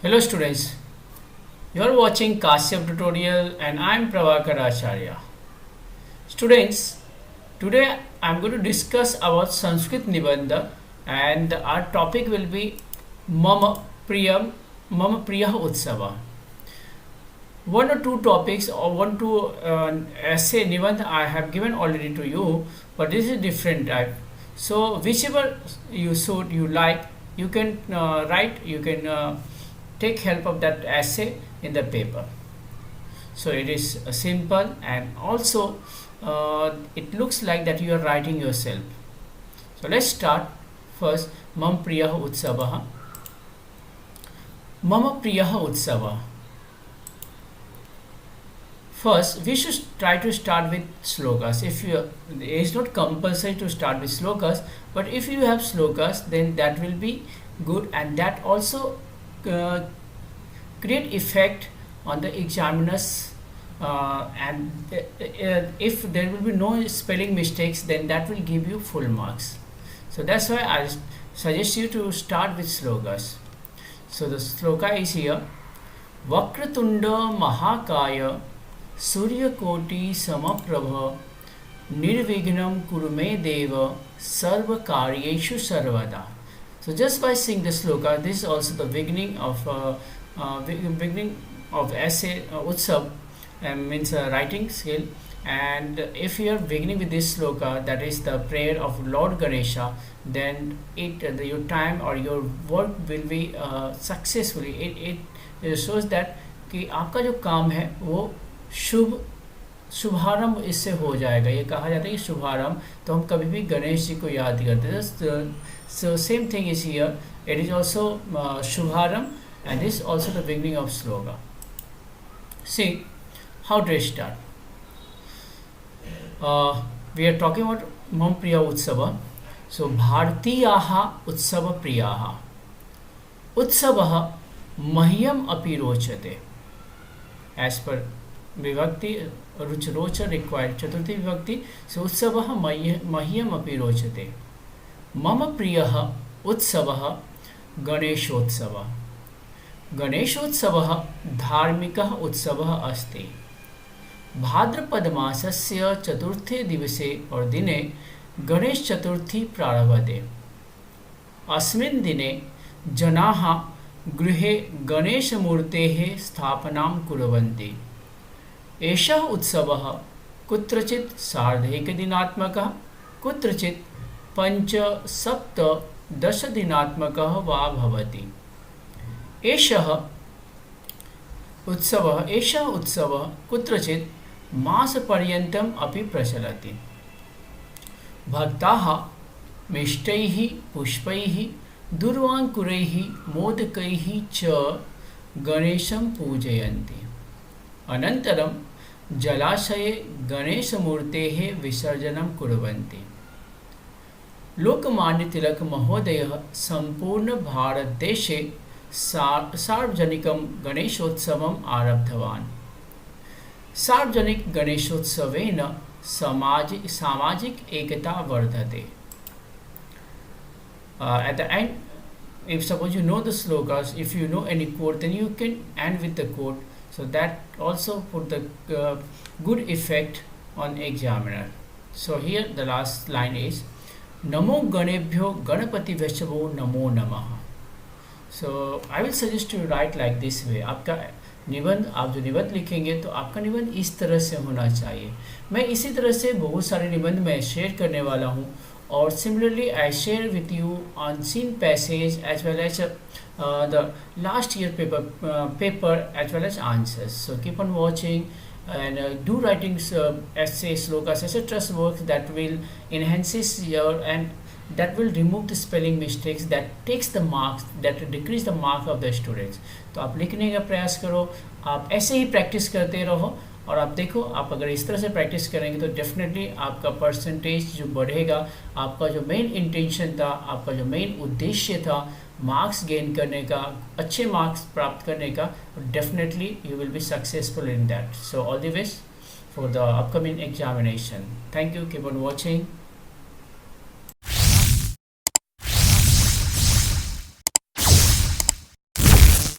Hello students, you are watching Kashyap tutorial and I am Prabhakar Acharya. Students, today I am going to discuss about Sanskrit Nibandha and our topic will be Mama Priya Utsava. One or two topics or one two essay Nibandha I have given already to you, but this is different type. So whichever you like, you can write, you can take help of that essay in the paper. So it is simple and also it looks like that you are writing yourself. So let's start. First, Mam Priya Utsava. Mama Priya Utsava. First, we should try to start with slokas. It is not compulsory to start with slokas, but if you have slokas, then that will be good, and that also uh, create effect on the examiners. If there will be no spelling mistakes, then that will give you full marks. So that's why I suggest you to start with slokas. So the sloka is here. Vakratunda Mahakaya Suryakoti Samaprabha Nirvignam Kurume Deva Sarva Karyeshu Sarvada. So just by seeing the sloka, this is also the beginning of essay Utsav, means writing skill. And if you are beginning with this sloka, that is the prayer of Lord Ganesha, then your time or your work will be successfully. It shows that कि आपका जो काम है वो शुभारंभ इससे हो जाएगा. ये कहा जाता है कि शुभारंभ, तो हम कभी भी गणेश जी को याद करते हैं. So same thing is here. It is also शुभारंभ and this is also the beginning of sloka. See how do I start? We are talking about Mam Priya Utsava. So Bhartiyaha Utsava Priyaha Utsavah Mahyam Api Rochate. As per Vibhakti Rocha required Chaturthi Vibhakti. So Utsavah Mahyam Api Rochate. Mama Priyaha Utsavah Ganeshotsava. गणेशोत्सवः धार्मिकः उत्सवः अस्ति. भाद्रपद मासस्य चतुर्थे दिवसे और दिने गणेश चतुर्थी प्रारभते. अस्मिन् दिने जनाः गृहे गणेशमूर्तेः स्थापनां कुर्वन्ति. एषः उत्सवः कुत्रचित् सार्धैकदिनात्मकः, कुत्रचित् 5, 7, 10 दिनात्मकः वा भवति. एषः उत्सवः कुत्रचित् मासपर्यन्तम् अपि प्रचलति. भक्ताः मिष्टैः, पुष्पैः, दूर्वाङ्कुरैः, मोदकैः च गणेशं पूजयन्ति. अनन्तरं जलाशये गणेशमूर्तेः विसर्जनं कुर्वन्ति. लोकमान्य तिलक महोदयः सम्पूर्ण भारतदेशे सार्वजनिकं गणेशोत्सवम् आरब्धवान्. सार्वजनिक गणेशोत्सवेन सामाजिक एकता वर्धते. At the end, if suppose you know the slokas, if you know any quote, then you can end with the quote. So that also put the good effect on examiner. So here the last line is Namo Ganebhyo Ganapati Veshavo Namo Namaha. So I will suggest you write like this way. आपका निबंध, आप जो निबंध लिखेंगे तो आपका निबंध इस तरह से होना चाहिए. मैं इसी तरह से बहुत सारे निबंध मैं शेयर करने वाला हूँ. और similarly I share with you unseen passage as well as the last year paper as well as answers. So keep on watching and do writing essays, slokas, etc. works that will enhances your and that will remove the spelling mistakes, that takes the marks, that decrease the mark of the students. तो आप लिखने का प्रयास करो, आप ऐसे ही practice करते रहो और आप देखो, आप अगर इस तरह से प्रैक्टिस करेंगे तो डेफिनेटली आपका परसेंटेज जो बढ़ेगा. आपका जो मेन इंटेंशन था, आपका जो मेन उद्देश्य था मार्क्स गेन करने का, अच्छे मार्क्स प्राप्त करने का, definitely you will be successful in that. So all the best for the upcoming examination. Thank you. Keep on watching.